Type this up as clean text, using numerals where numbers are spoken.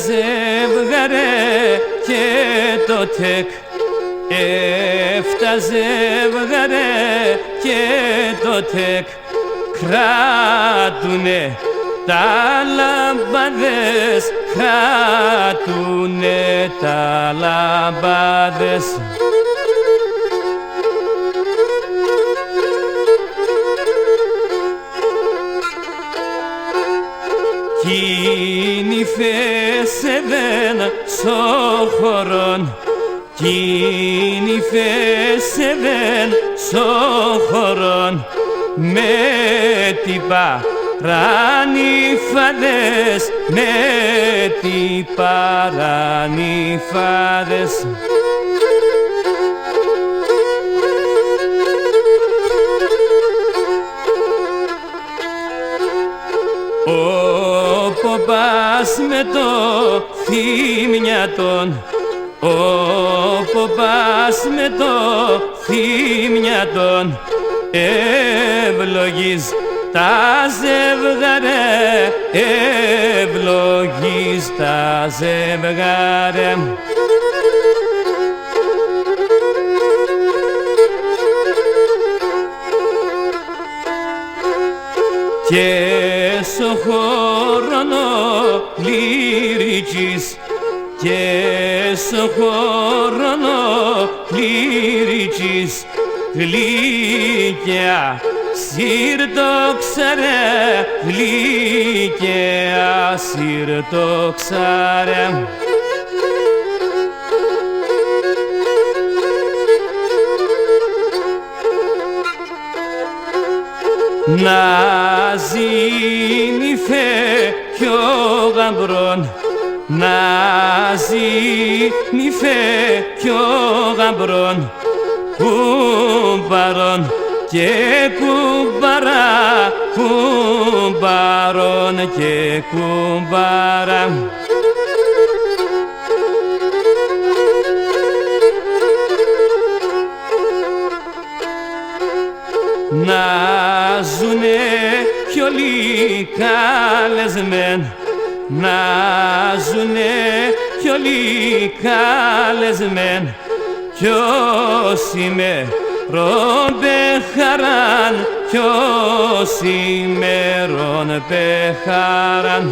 ζεύγαρε και το τεκ, έφτα ζεύγαρε και το τεκ, κράτουνε τα λαμπάδες, κράτουνε τα λαμπάδες. Κι νυφέσαι στο χωρόν, κι νυφέσαι στο χωρόν, με τι παρανυφάδες, με τι παρανυφάδες. Όπου πας με το θύμιατον, όπου πας με το θύμιατον, ευλογείς τα ζευγάρε, ευλογείς τα ζευγάρε. Και στο χρόνο λυρικής, και στο χρόνο λυρικής, γλυκιά σύρτοξαρε, γλυκιά σύρτοξαρε. Να ζήνυφε κι ο γαμπρόν, να ζήνυφε κι ο γαμπρόν, κουμπαρόν και κουμπαρά, κουμπαρόν και κουμπαρά. Να ζουνε κι όλοι καλεσμένοι, να ζουνε κι όλοι καλεσμένοι, κι όσοι μερών πεχαράν, κι όσοι μερών πεχαράν.